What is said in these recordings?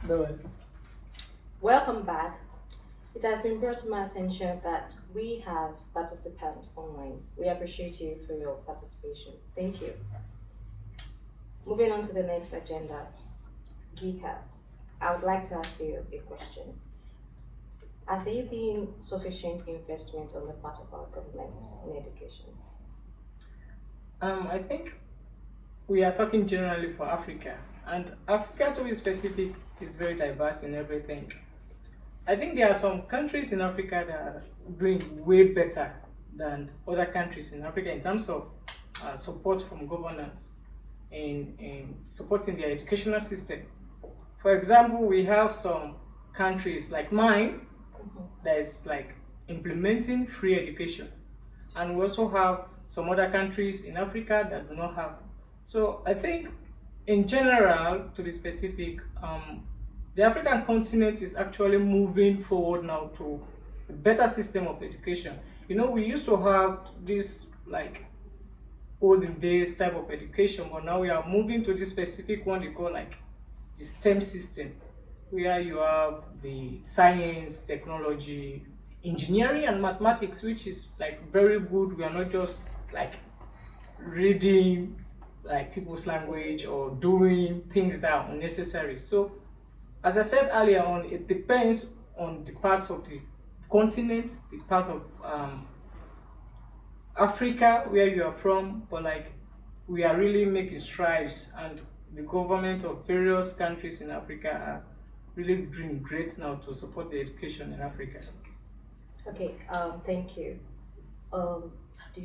No one. Welcome back. It has been brought to my attention that we have participants online. We appreciate you for your participation. Thank you. Moving on to the next agenda, Gika. I would like to ask you a question. Has there been sufficient investment on the part of our government in education? I think we are talking generally for Africa, and Africa, to be specific, is very diverse in everything. I think there are some countries in Africa that are doing way better than other countries in Africa in terms of support from governance in supporting their educational system. For example, we have some countries like mine that is like implementing free education, and we also have some other countries in Africa that do not have. So I think, in general, to be specific, the African continent is actually moving forward now to a better system of education. We used to have this like olden days type of education, but now we are moving to this specific one they call like the STEM system, where you have the science, technology, engineering, and mathematics, which is like very good. We are not just like reading like people's language or doing things that are unnecessary. So, as I said earlier on, it depends on the part of the continent, the part of Africa where you are from, but like we are really making strides, and the government of various countries in Africa are really doing great now to support the education in Africa. Okay, thank you.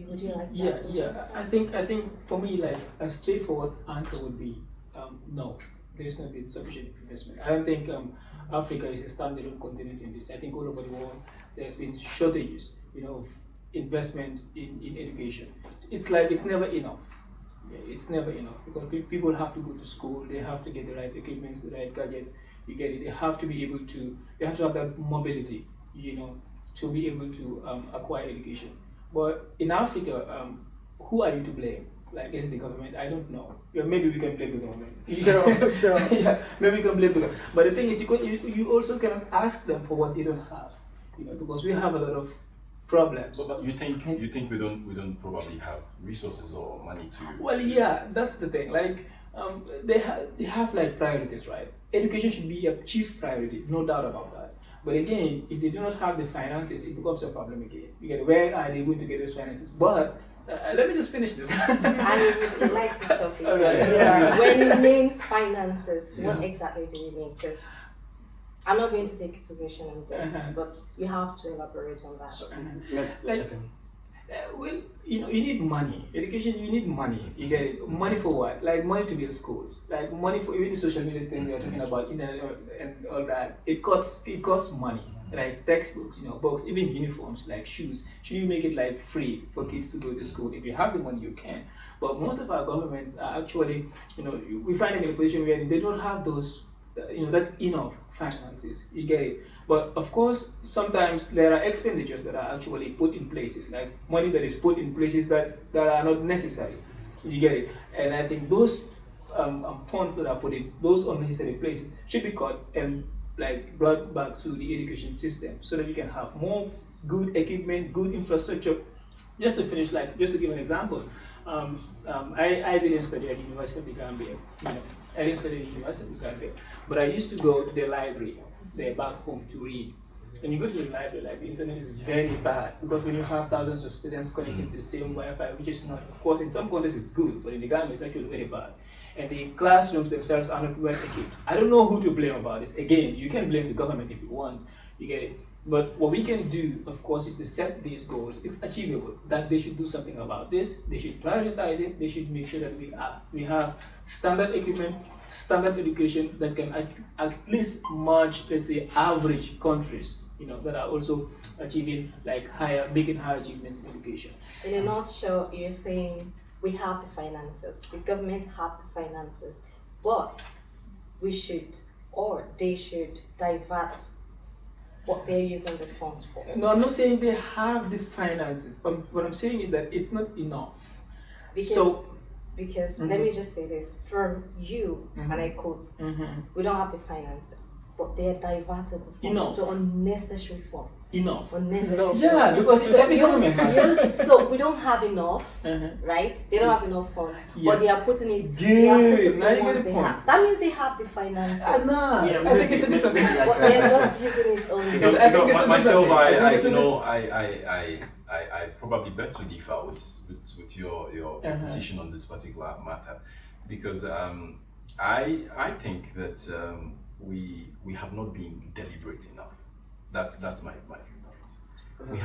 Would you like to Yeah, add something? yeah. I think for me, like a straightforward answer would be no. There's not been sufficient investment. I don't think Africa is a standalone continent in this. I think all over the world there's been shortages, of investment in education. It's like it's never enough. Yeah, it's never enough because people have to go to school. They have to get the right equipments, the right gadgets. You get it. They have to be able to. They have to have that mobility, to be able to acquire education. But in Africa, who are you to blame? Like, is it the government? I don't know. Yeah, maybe we can blame the government. Sure, sure. Yeah, maybe we can blame the government. But the thing is, you also cannot ask them for what they don't have, because we have a lot of problems. But you think we don't probably have resources or money to. Well, yeah, that's the thing. Like, they have like priorities, right? Education should be a chief priority, no doubt about that. But again, if they do not have the finances, it becomes a problem again. You get where are they going to get those finances? But let me just finish this. I would like to stop you. All right. Yeah. When you mean finances, what Yeah. exactly do you mean? Because I'm not going to take a position on this, but you have to elaborate on that. Like, well, you need money. Education, you need money. You get it. Money for what? Like money to build schools. Like money for even the social media thing we are talking about, and all that. It costs money. Like textbooks, books, even uniforms, like shoes. Should you make it like free for kids to go to school? If you have the money, you can. But most of our governments are actually, we find them in a position where they don't have those, that enough finances. You get it. But of course, sometimes there are expenditures that are actually put in places, like money that is put in places that are not necessary. You get it. And I think those funds that are put in those unnecessary places should be cut and like brought back to the education system so that you can have more good equipment, good infrastructure. Just to finish, like just to give an example, I didn't study at the University of the Gambia. I didn't study at the University of the Gambia, but I used to go to the library there back home to read. When you go to the library, like the internet is very bad because when you have thousands of students connected to the same Wi-Fi, which is not, of course, in some countries it's good, but in the Gambia it's actually very bad. And the classrooms themselves are not well equipped. I don't know who to blame about this. Again, you can blame the government if you want. You get it. But what we can do, of course, is to set these goals. It's achievable. That they should do something about this. They should prioritize it. They should make sure that we have standard equipment, standard education that can at least match, let's say, average countries. That are also achieving like making higher achievements in education. In a nutshell, you're saying we have the finances, the government have the finances, but we should or they should divert what they're using the funds for. No, I'm not saying they have the finances. What I'm saying is that it's not enough. Because So because let me just say this from you, and I quote, we don't have the finances, but they're diverting the funds to unnecessary funds. Unnecessary Yeah, because it's every government has. So we don't have enough, right? They don't have enough funds, but they are putting it. They are putting Now you the get ones the they point. have. That means they have the finances. Nah, Yeah, I think it's a different thing. But they're just using it only. Because I think it's a myself, different thing. I think you it's a know, I probably bet to differ with your position on this particular matter, because I think that we have not been deliberate enough. That's my viewpoint. We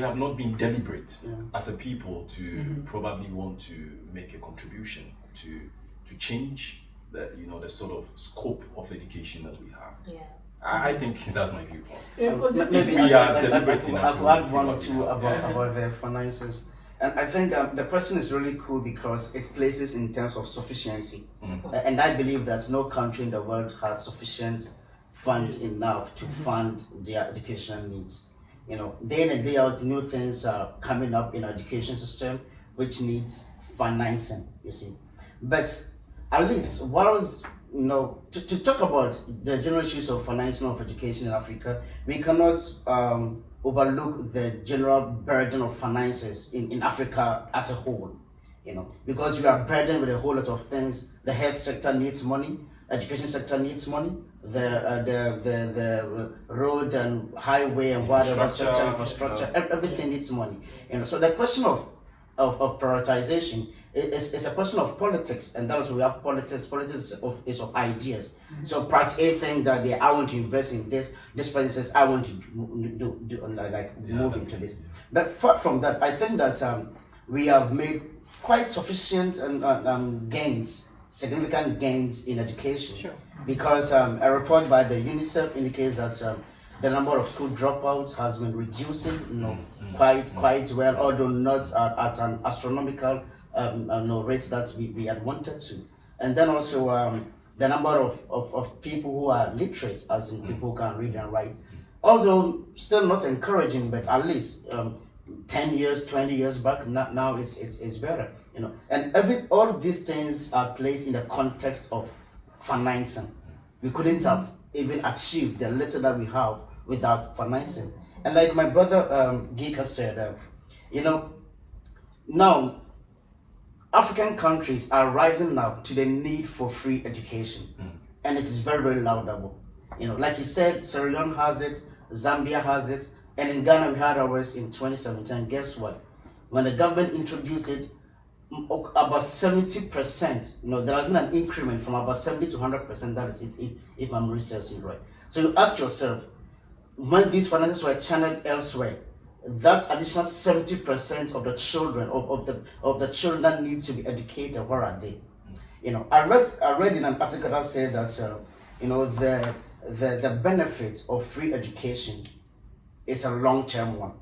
have not been deliberate as a people to probably want to make a contribution to change the sort of scope of education that we have. Yeah. I think that's my viewpoint. Yeah, because Maybe we are I deliberate could enough, add we one or probably two have. about the finances. And I think the person is really cool because it places in terms of sufficiency. And I believe that no country in the world has sufficient funds enough to fund their educational needs. Day in and day out, new things are coming up in our education system, which needs financing, you see. But at least, whilst to talk about the general issues of financing of education in Africa, we cannot overlook the general burden of finances in Africa as a whole. Because we are burdened with a whole lot of things. The health sector needs money, education sector needs money, the road and highway and whatever sector, infrastructure, everything needs money. So the question of prioritization is a question of politics, and that is why we have politics. Politics is of ideas. So part A thinks that I want to invest in this. This person says I want to move into this. But far from that, I think that we have made quite sufficient gains, significant gains in education. Sure. Because a report by the UNICEF indicates that the number of school dropouts has been reducing, quite well, although not at an astronomical rates that we had wanted to. And then also the number of people who are literate, as in people who can read and write, although still not encouraging, but at least 10 years, 20 years back, now it's better, And all of these things are placed in the context of financing. We couldn't have even achieved the little that we have without financing. And like my brother Gika said, now African countries are rising now to the need for free education, and it is very, very laudable. Like he said, Sierra Leone has it, Zambia has it, and in Ghana we had ours in 2017. Guess what? When the government introduced it, about 70%, there has been an increment from about 70 to 100%. That is if my memory serves me right. So you ask yourself, when these finances were channeled elsewhere, that additional 70% of the children of the children that need to be educated, where are they? I read in an article that said that the benefits of free education is a long-term one,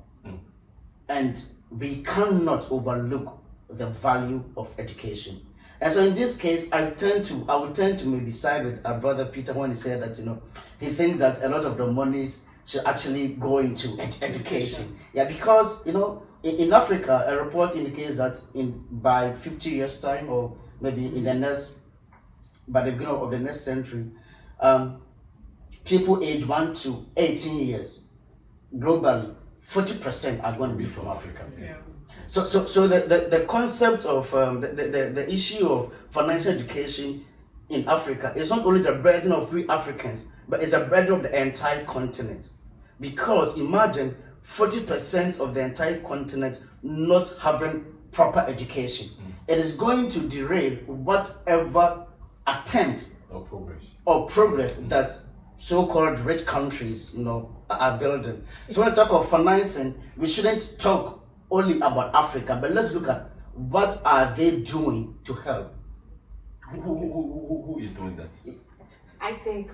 and we cannot overlook the value of education. And so in this case, I would tend to maybe side with our brother Peter when he said that he thinks that a lot of the monies should actually go into education. Yeah, because in Africa, a report indicates that by 50 years time, or maybe by the beginning of the next century, people aged 1 to 18 years globally, 40% are going to be from Africa. Yeah. So the concept of the issue of financial education in Africa is not only the burden of we Africans, but it's a burden of the entire continent. Because imagine 40% of the entire continent not having proper education. It is going to derail whatever attempt or progress that so-called rich countries are building. So when we talk of financing, we shouldn't talk only about Africa, but let's look at what are they doing to help. Who is doing that? I think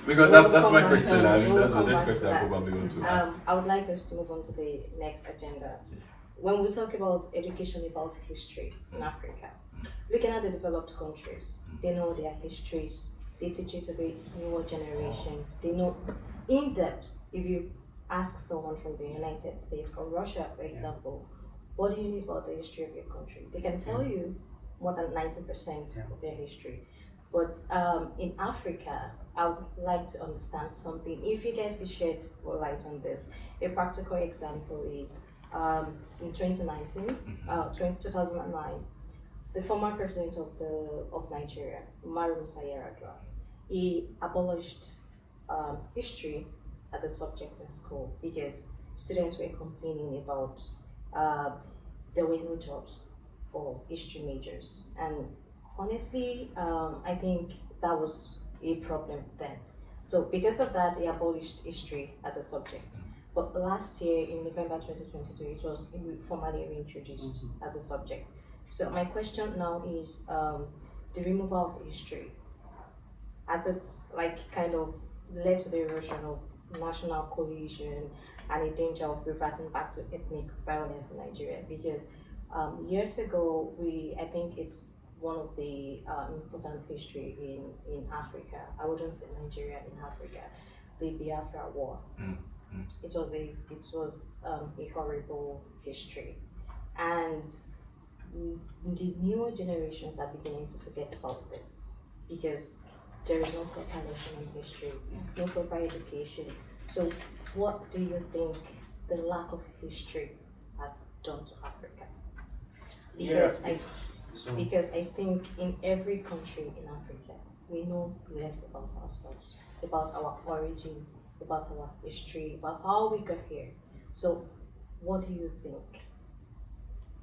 Because that's my question. I mean, that's the next question I'm probably going to ask. I would like us to move on to the next agenda. When we talk about education, about history in Africa, looking at the developed countries, they know their histories. They teach it to the newer generations. They know in depth. If you ask someone from the United States or Russia, for example, what do you know about the history of your country? They can tell you more than 90% of their history. But in Africa, I would like to understand something. If you guys could shed more light on this, a practical example is in 2019, 2009, the former president of Nigeria, Umaru Musa Yar'Adua, he abolished history as a subject in school because students were complaining about there were no jobs for history majors. And honestly, I think that was a problem then. So because of that, he abolished history as a subject. But last year, in November 2022, it was formally reintroduced as a subject. So my question now is the removal of history, as it's like kind of led to the erosion of national cohesion and a danger of reverting back to ethnic violence in Nigeria. Because years ago, I think it's one of the important history in Africa. I wouldn't say Nigeria, in Africa, the Biafra War. It was a horrible history, and the newer generations are beginning to forget about this because there is no proper lesson in history, no proper education. So, what do you think the lack of history has done to Africa? Because I think in every country in Africa, we know less about ourselves, about our origin, about our history, about how we got here. So, what do you think,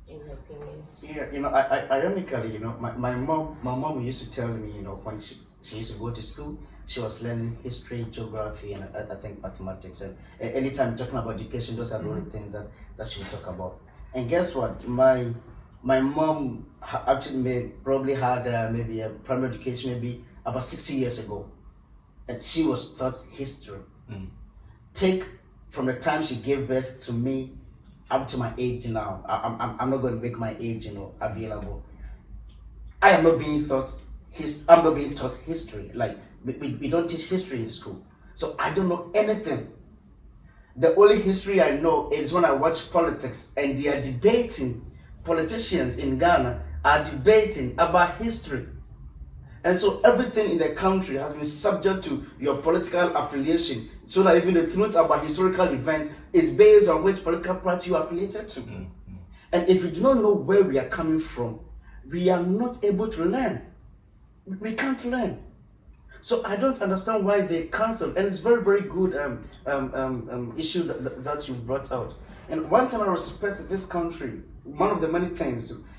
in your opinion? Yeah, ironically, my mom used to tell me, when she used to go to school, she was learning history, geography, and I think mathematics. And anytime talking about education, those are the only things that she would talk about. And guess what? My mom actually probably had maybe a primary education maybe about 60 years ago, and she was taught history. Take from the time she gave birth to me up to my age now. I'm not going to make my age available. I am not being taught I'm not being taught history. Like we don't teach history in school, so I don't know anything. The only history I know is when I watch politics and they are debating. Politicians in Ghana are debating about history. And so everything in the country has been subject to your political affiliation, so that even the truth about historical events is based on which political party you are affiliated to. And if we do not know where we are coming from, we are not able to learn. We can't learn. So I don't understand why they cancelled. And it's very, very good issue that you've brought out. And one thing I respect this country, one of the many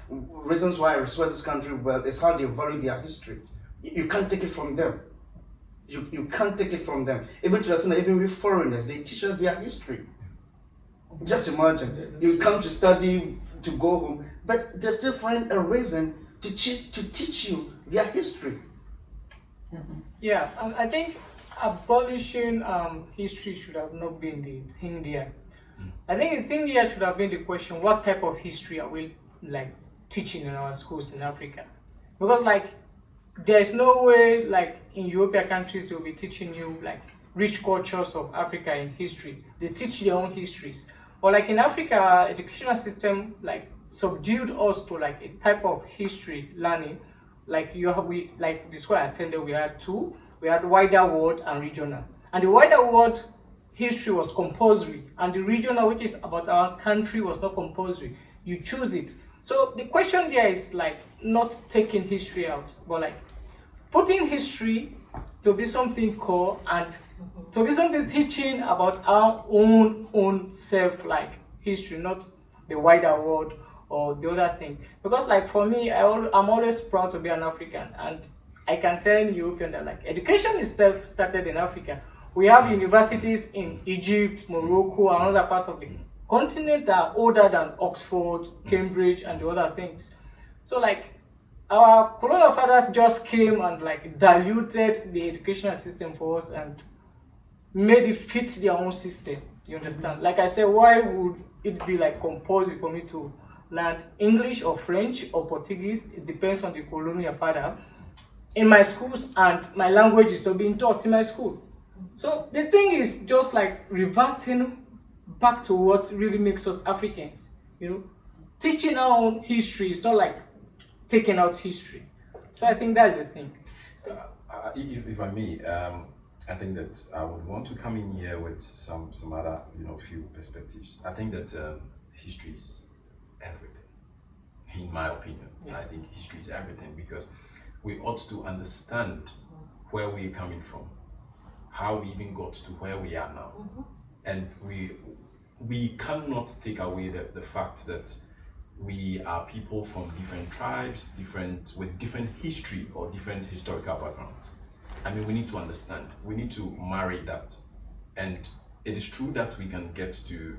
reasons why I respect this country well, is how they value their history. You can't take it from them. You can't take it from them. Even to the extent that even with foreigners, they teach us their history. Just imagine, you come to study, to go home, but they still find a reason to teach you their history. Yeah, I think abolishing history should have not been the thing there. I think the thing here should have been the question: what type of history are we teaching in our schools in Africa? Because there is no way in European countries they'll be teaching you rich cultures of Africa in history. They teach their own histories. But in Africa, our educational system subdued us to a type of history learning. The school I attended, we had two. We had wider world and regional. And the wider world history was compulsory, and the regional, which is about our country, was not compulsory. You choose it. So the question there is not taking history out, but putting history to be something core and to be something teaching about our own self, history, not the wider world or the other thing. Because for me, I'm always proud to be an African, and I can tell any European that education itself started in Africa. We have universities in Egypt, Morocco, and other parts of the continent that are older than Oxford, Cambridge, and the other things. So our colonial fathers just came and diluted the educational system for us and made it fit their own system. You understand? Like I said, why would it be compulsory for me to learn English or French or Portuguese? It depends on the colonial father in my schools, and my language is still being taught in my school. So the thing is just reverting back to what really makes us Africans. teaching our own history is not like taking out history. So I think that's the thing. If I may, I think that I would want to come in here with some other few perspectives. I think that history is everything, in my opinion. Yeah. I think history is everything because we ought to understand where we're coming from, how we even got to where we are now, and we cannot take away the fact that we are people from different tribes, with different history or different historical backgrounds. I mean, we need to understand. We need to marry that, and it is true that we can get to,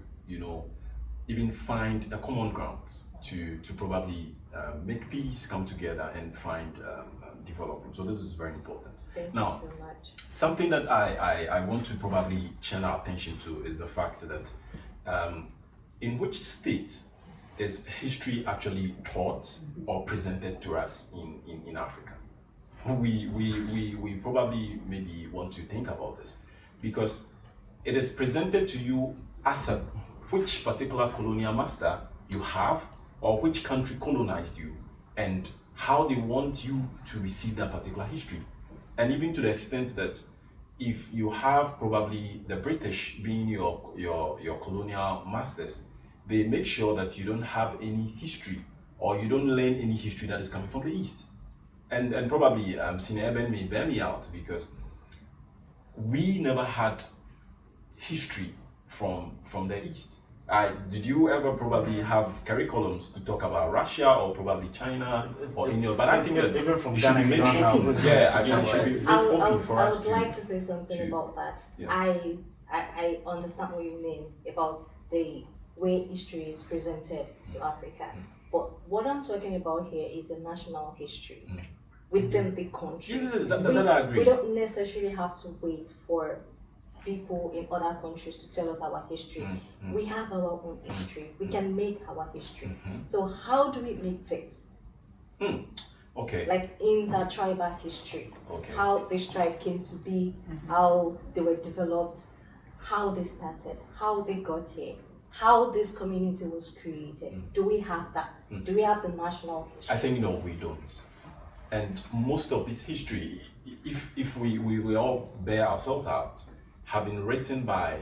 even find a common ground to probably make peace, come together, and find development. So this is very important. Thank Now, you so much. something that I want to probably channel our attention to is the fact that in which state is history actually taught or presented to us in Africa? We probably maybe want to think about this because it is presented to you as which particular colonial master you have or which country colonized you and how they want you to receive that particular history. And even to the extent that if you have probably the British being your colonial masters, they make sure that you don't have any history or you don't learn any history that is coming from the East. And probably Sineben may bear me out because we never had history from the East. Did you ever probably have curriculums to talk about Russia or probably China or any other? But I think that even from it should be Ghana, made you don't know open. who's Yeah, I going to mean, it should be China, made I open for I us would to. like to say something to- about that. yeah. I understand what you mean about the way history is presented to Africa. But what I'm talking about here is the national history within the country. Yes, that I agree. We don't necessarily have to wait for people in other countries to tell us our history. We have our own history. We can make our history. So how do we make this? Okay. Like inter-tribal history. Okay. How this tribe came to be, how they were developed, how they started, how they got here, how this community was created. Do we have that? Do we have the national history? I think no, we don't. And most of this history, if we all bear ourselves out, have been written by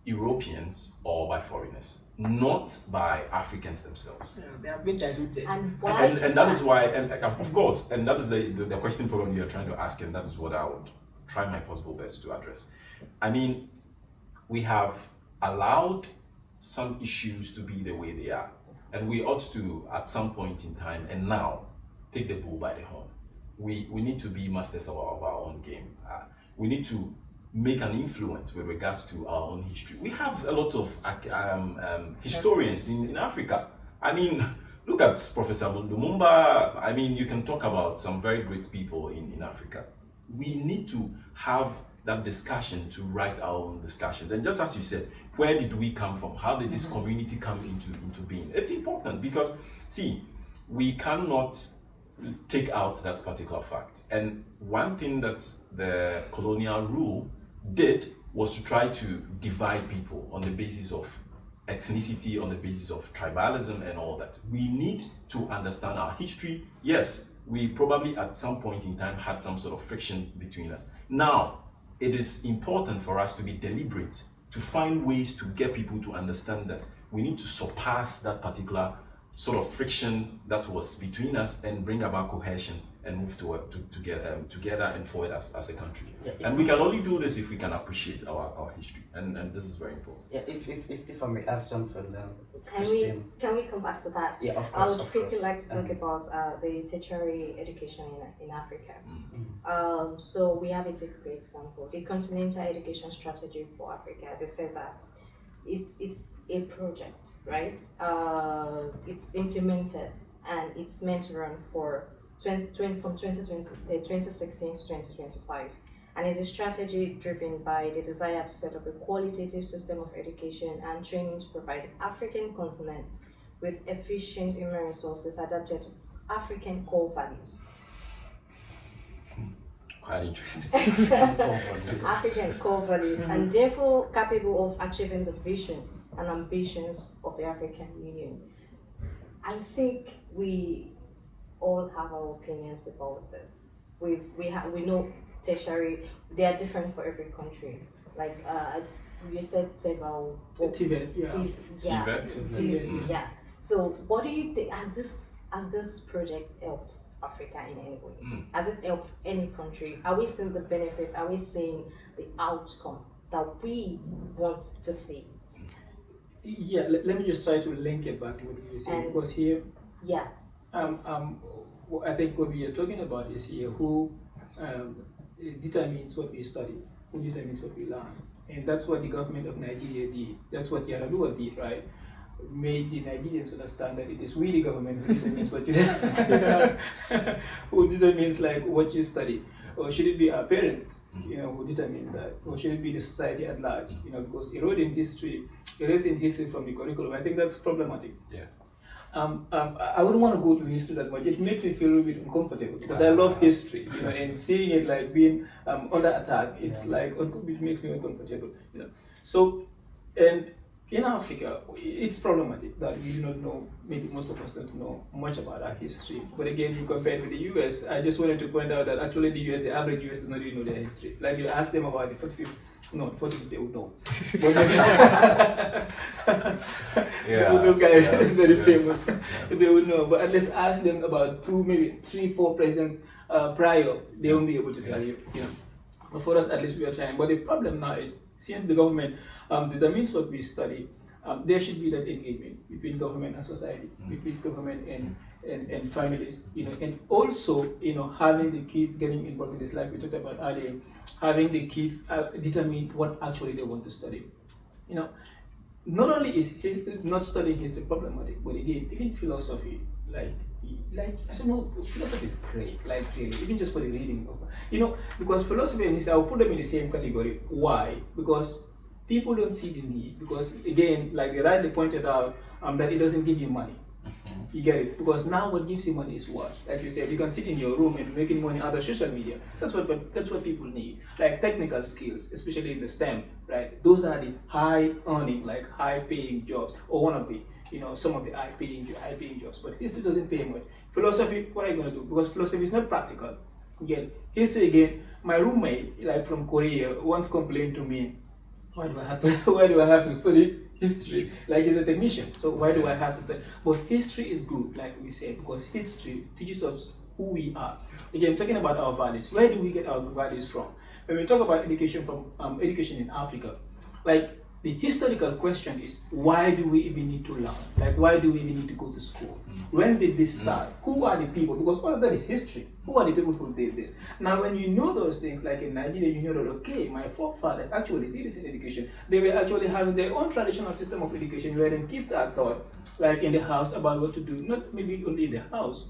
Europeans or by foreigners, not by Africans themselves. Yeah, they have been diluted. And why And that is why, and of course, and that is the question probably you're trying to ask, and that is what I would try my possible best to address. I mean, we have allowed some issues to be the way they are, and we ought to, at some point in time, and now, take the bull by the horn. We need to be masters of our own game. We need to make an influence with regards to our own history. We have a lot of historians in Africa. I mean, look at Professor Lumumba. I mean, you can talk about some very great people in Africa. We need to have that discussion to write our own discussions. And just as you said, where did we come from? How did this community come into being? It's important because, see, we cannot take out that particular fact. And one thing that the colonial rule did was to try to divide people on the basis of ethnicity, on the basis of tribalism and all that. We need to understand our history. Yes, we probably at some point in time had some sort of friction between us. Now, it is important for us to be deliberate, to find ways to get people to understand that we need to surpass that particular sort of friction that was between us and bring about cohesion and move together and forward as a country. Yeah, and we can only do this if we can appreciate our history, and this is very important. Yeah, if I may add something, then Can we come back to that? Yeah, of I course. would quickly like to talk about the tertiary education in Africa. So we have a typical example, the Continental Education Strategy for Africa, the CESA. It's a project, right? It's implemented and it's meant to run from 2016 to 2025. And it's a strategy driven by the desire to set up a qualitative system of education and training to provide the African continent with efficient human resources adapted to African core values. Quite interesting. African core values, and therefore capable of achieving the vision and ambitions of the African Union. I think we all have our opinions about this. We know tertiary, they are different for every country. Like you said Tebao, Tibet, yeah. yeah, Tibet? Tibet, Mm. yeah. So what do you think? Has this project helped Africa in any way? Mm. Has it helped any country? Are we seeing the benefit? Are we seeing the outcome that we want to see? Yeah, let me just try to link it back to what you were saying. And- Because here, Yeah. um, Yes. um, I think what we are talking about is here who um, determines what we study, who determines what we learn. And that's what the government of Nigeria did. That's what Yaradua did, right? Made the Nigerians understand that it is we, the government, who determines what you who determines like what you study. Or should it be our parents, who determine that? Or should it be the society at large? Because erasing history from the curriculum, I think that's problematic. Yeah. I wouldn't want to go to history that much. It makes me feel a little bit uncomfortable because I love history, and seeing it like being under attack, it's like it makes me uncomfortable. So, and in Africa, it's problematic that we do not know. Maybe most of us don't know much about our history. But again, you compare it with the US. I just wanted to point out that actually the US, the average US, does not even know their history. Like you ask them about the 45th. No, 45th they would know. Those guys is very famous. They would know. But at least ask them about 2, maybe 3, 4 presidents prior. They won't be able to tell you. But for us, at least we are trying. But the problem now is, since the government determines what we study, there should be that engagement between government and society, between government and families, and also, having the kids getting involved in this, like we talked about earlier, having the kids determine what actually they want to study. Not only is not studying history problematic, but again, even philosophy, like I don't know, philosophy is great, like really, even just for the reading of, because philosophy and history, I will put them in the same category. Why? Because people don't see the need. Because again, like they rightly pointed out, that it doesn't give you money. You get it? Because now what gives you money is what? Like you said, you can sit in your room and making money out of social media. That's what people need. Like technical skills, especially in the STEM, right? Those are the high earning, like high paying jobs, or one of the, some of the high paying jobs. But history doesn't pay much. Philosophy, what are you gonna do? Because philosophy is not practical. Again, history again, my roommate, like from Korea, once complained to me, why do I have to study history? Like he's a technician, so why do I have to study? But history is good, like we said, because history teaches us who we are. Again, talking about our values, where do we get our values from? When we talk about education education in Africa, like the historical question is, why do we even need to learn? Like, why do we even need to go to school? When did this start? Who are the people? Because all of that is history. Who are the people who did this? Now, when you know those things, like in Nigeria, you know that, okay, my forefathers actually did this in education. They were actually having their own traditional system of education wherein kids are taught, like in the house, about what to do. Not maybe only in the house,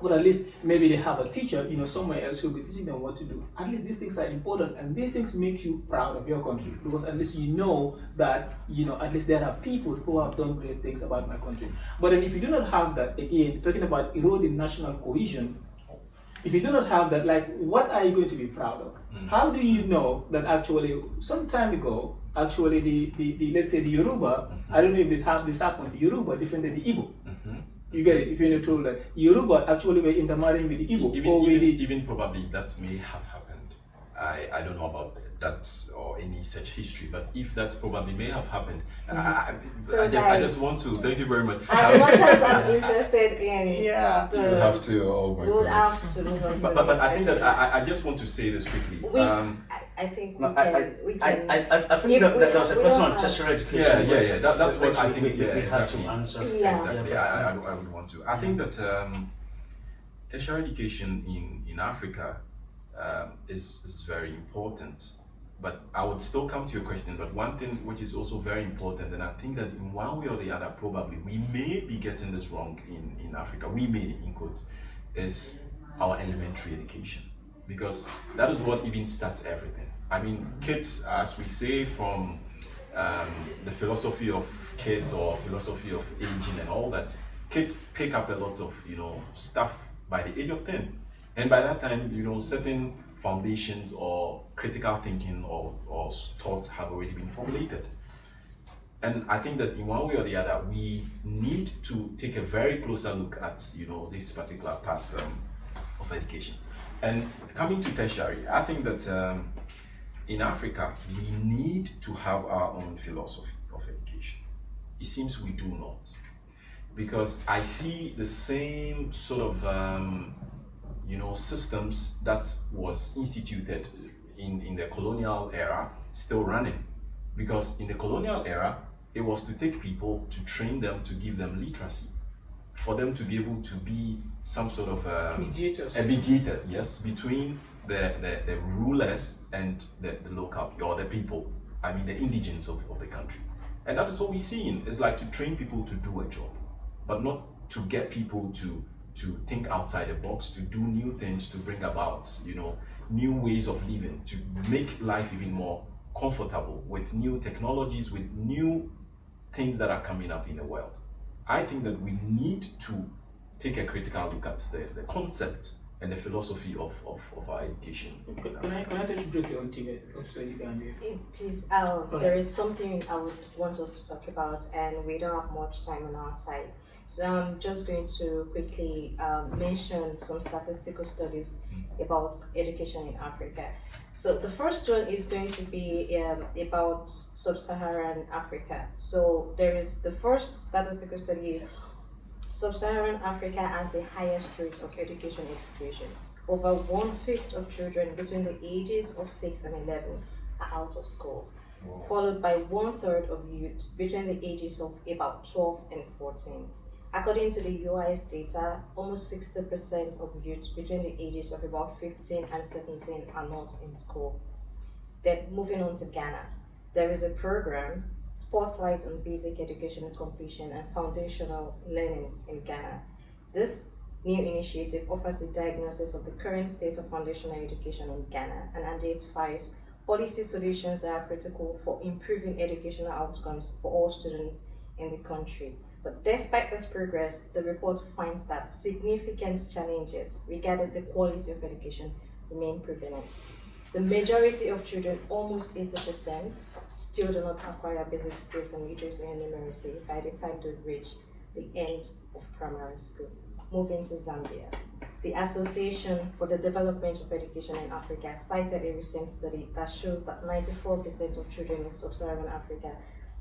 but at least maybe they have a teacher, somewhere else who will be teaching them what to do. At least these things are important, and these things make you proud of your country, because at least you know that, at least there are people who have done great things about my country. But then if you do not have that, again, talking about eroding national cohesion, if you do not have that, like, what are you going to be proud of? How do you know that actually, some time ago, actually the let's say the Yoruba, I don't know if this happened, the Yoruba different than the Igbo. You get it? If you're told that Yoruba actually were intermarrying with the Igbo, even probably that may have happened. I don't know about that or any such history, but if that probably may have happened, I just want to thank you very much. As much as I'm interested in, Yeah. You have to. Oh my we would goodness. have to move on to But the I think next that I just want to say this quickly. I think No, we can. I think If that we there was a have- we question don't on have- tertiary education. Yeah. That's what I think. We Yeah, had exactly. to answer. Yeah. Exactly. Yeah, I would want to. I think that tertiary education in Africa is very important. But I would still come to your question. But one thing which is also very important, and I think that in one way or the other, probably we may be getting this wrong in Africa. We may, in quotes, is our elementary education, because that is what even starts everything. I mean, kids, as we say, from the philosophy of kids or philosophy of aging and all that, kids pick up a lot of stuff by the age of 10, and by that time, certain foundations or critical thinking or thoughts have already been formulated. And I think that in one way or the other, we need to take a very closer look at, this particular part of education. And coming to tertiary, I think that in Africa, we need to have our own philosophy of education. It seems we do not. Because I see the same sort of, systems that was instituted in the colonial era still running. Because in the colonial era, it was to take people, to train them, to give them literacy, for them to be able to be some sort of Mediators. a mediator, yes, between the rulers and the local, or the people, I mean the indigents of the country. And that is what we're seeing. It's like to train people to do a job, but not to get people to think outside the box, to do new things, to bring about, new ways of living, to make life even more comfortable with new technologies, with new things that are coming up in the world. I think that we need to take a critical look at the concept and the philosophy of our education. Can I touch briefly on Uganda? Please, there is something I would want us to talk about, and we don't have much time on our side. So I'm just going to quickly mention some statistical studies about education in Africa. So the first one is going to be about sub-Saharan Africa. So there is the first statistical study is Sub-Saharan Africa has the highest rate of education exclusion. Over 1/5 of children between the ages of 6 and 11 are out of school, followed by 1/3 of youth between the ages of about 12 and 14. According to the UI's data, almost 60% of youth between the ages of about 15 and 17 are not in school. Then moving on to Ghana, there is a program, Spotlight on Basic Education Completion and Foundational Learning in Ghana. This new initiative offers a diagnosis of the current state of foundational education in Ghana and identifies policy solutions that are critical for improving educational outcomes for all students in the country. But despite this progress, the report finds that significant challenges regarding the quality of education remain prevalent. The majority of children, almost 80%, still do not acquire basic skills in literacy and numeracy by the time they reach the end of primary school. Moving to Zambia. The Association for the Development of Education in Africa cited a recent study that shows that 94% of children in sub-Saharan Africa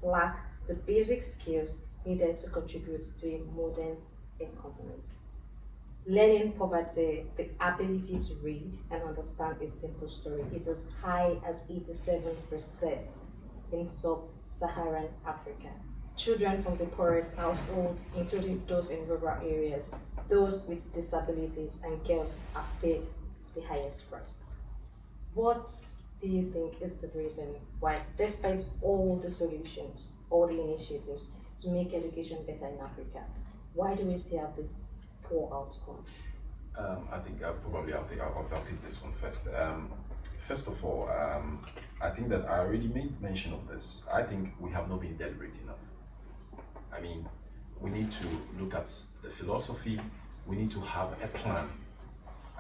lack the basic skills needed to contribute to a modern economy. Learning poverty, the ability to read and understand a simple story, is as high as 87% in sub-Saharan Africa. Children from the poorest households, including those in rural areas, those with disabilities, and girls are paid the highest price. What do you think is the reason why, despite all the solutions, all the initiatives to make education better in Africa, why do we still have this poor outcome? I think I'll take this one first. First of all, I think that I already made mention of this. I think we have not been deliberate enough. I mean, we need to look at the philosophy. We need to have a plan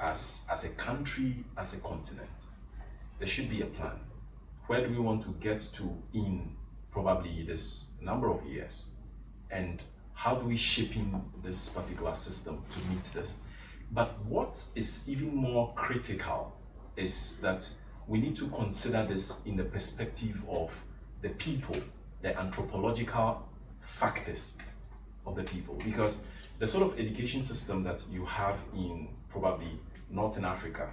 as a country, as a continent. There should be a plan. Where do we want to get to in probably this number of years? And how do we shape in this particular system to meet this? But what is even more critical is that we need to consider this in the perspective of the people, the anthropological factors of the people. Because the sort of education system that you have in probably Northern Africa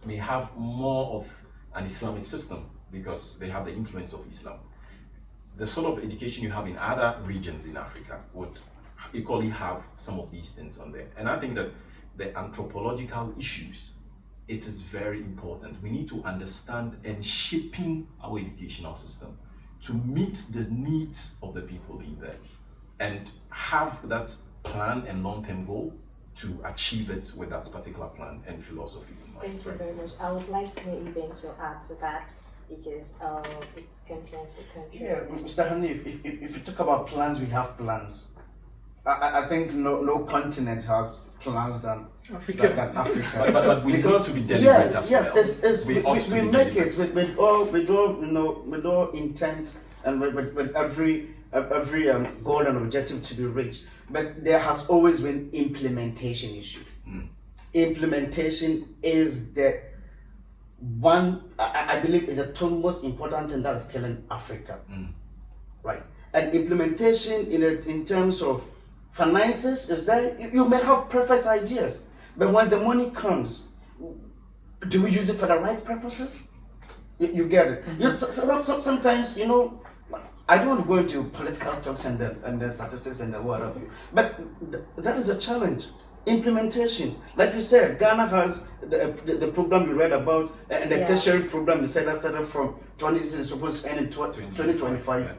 may have more of an Islamic system because they have the influence of Islam. The sort of education you have in other regions in Africa would equally have some of these things on there. And I think that the anthropological issues, it is very important. We need to understand and shaping our educational system to meet the needs of the people in there and have that plan and long-term goal to achieve it with that particular plan and philosophy in mind. Thank you very much. I would like to even to add to that because it concerns the country. Yeah, Mr. Hamdi, if you talk about plans, we have plans. I think no continent has plans than Africa. But we because need to be deliberate yes, as well. we ought to be make deliberate. it with all intent and with every goal and objective to be reached. But there has always been implementation issue. Implementation is the one I believe is the two most important thing that is killing Africa, right? And implementation in terms of finances is that you may have perfect ideas, but when the money comes, do we use it for the right purposes? You get it. Sometimes I don't want to go into political talks and the statistics and the whatever, but that is a challenge. Implementation, like you said, Ghana has the program you read about, and the tertiary program you said that started from 20 is supposed to end in 2025.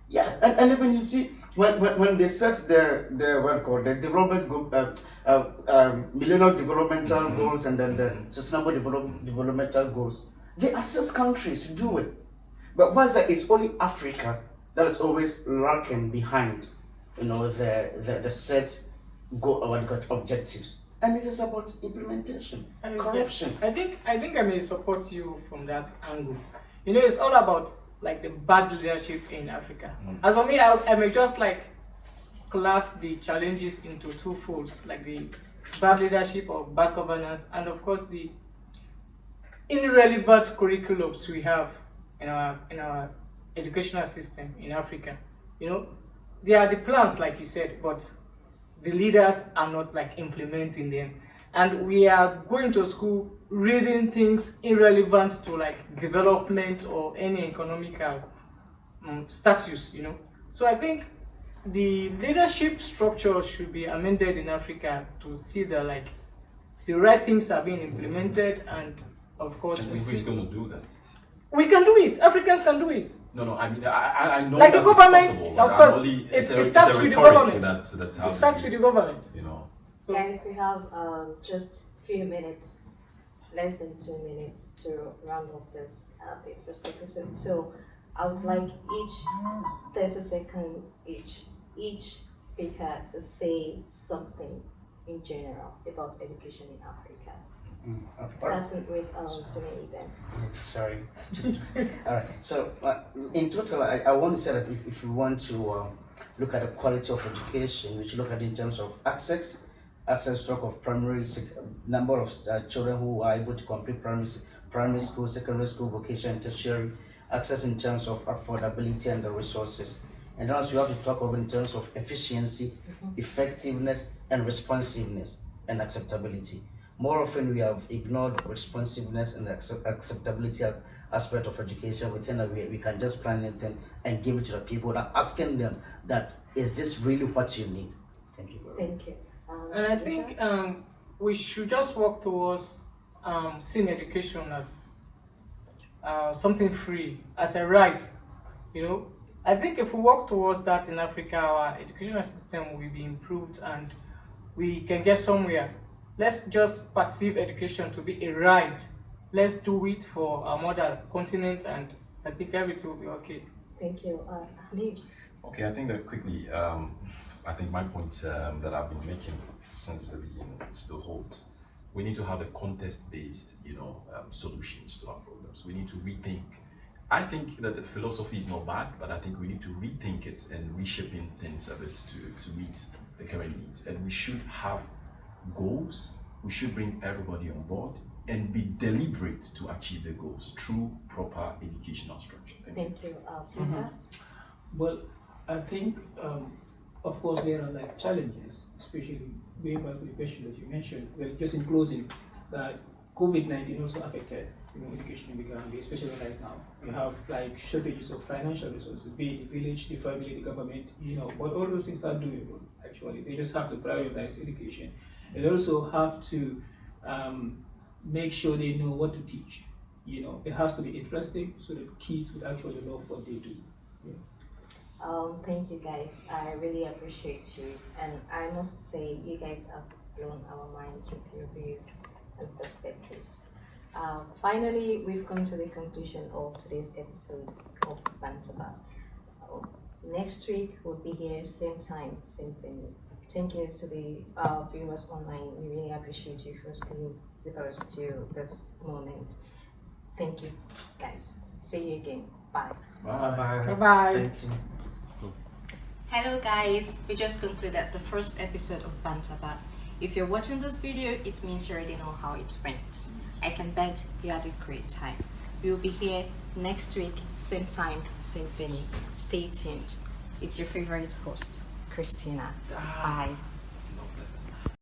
Yeah, and even you see when they set the what called the development millennial developmental goals and then the sustainable developmental goals, they assist countries to do it. But why is that? It's only Africa that is always lurking behind, the set goal or objectives, and it is about implementation, corruption. I think I may support you from that angle. It's all about like the bad leadership in Africa. As for me, I may just like class the challenges into two folds, like the bad leadership or bad governance, and of course the irrelevant curriculums we have in our educational system in Africa. There are the plans, like you said, but the leaders are not like implementing them, and we are going to school reading things irrelevant to like development or any economical status. So I think the leadership structure should be amended in Africa to see that like the right things are being implemented, and of course And who's going to do that? we can do it. Africans can do it. No. I mean, I know Like that the is government, possible. of course, It's it starts a with the rhetoric government. that It starts with the government. So Guys, we have just few minutes, less than 2 minutes to round up this the first episode. So I would like each 30 seconds each speaker to say something in general about education in Africa. Starting with Sine then. Sorry. All right. So in total, I want to say that if you want to look at the quality of education, we should look at it in terms of access stock of number of children who are able to complete primary school, secondary school, vocation, and tertiary, access in terms of affordability and the resources. And also you have to talk of in terms of efficiency, effectiveness, and responsiveness and acceptability. More often we have ignored responsiveness and acceptability aspect of education. We think that we can just plan it and give it to the people, not asking them that, is this really what you need? Thank you very much. Thank you. and I think we should just work towards seeing education as something free, as a right. I think if we work towards that in Africa, our educational system will be improved and we can get somewhere. Let's just perceive education to be a right. Let's do it for our mother continent, and I think everything will be okay. Thank you. Lee. Okay, I think that quickly, I think my point that I've been making since the beginning still holds. We need to have a context-based, solutions to our problems. We need to rethink. I think that the philosophy is not bad, but I think we need to rethink it and reshaping things a bit to meet the current needs. And we should have goals. We should bring everybody on board and be deliberate to achieve the goals through proper educational structure. Thank you. Peter? Well, I think, of course, there are like challenges, especially way back with the question that you mentioned. Well, just in closing, that COVID-19 also affected education in the Gambia, especially right now. We have like shortages of financial resources, be it the village, the family, the government, but all those things are doable, actually. They just have to prioritize education. They also have to make sure they know what to teach. It has to be interesting so that kids would actually love what they do. Thank you guys. I really appreciate you, and I must say you guys have blown our minds with your views and perspectives. Finally, we've come to the conclusion of today's episode of Bantaba. Next week we'll be here, same time, same venue. Thank you to the viewers online. We really appreciate you for staying with us to this moment. Thank you, guys. See you again. Bye. Bye bye. Bye-bye. Thank you. Hello guys, we just concluded the first episode of Bantaba. If you're watching this video, it means you already know how it went. I can bet you had a great time. We will be here next week, same time, same venue. Stay tuned. It's your favorite host, Christina. Bye.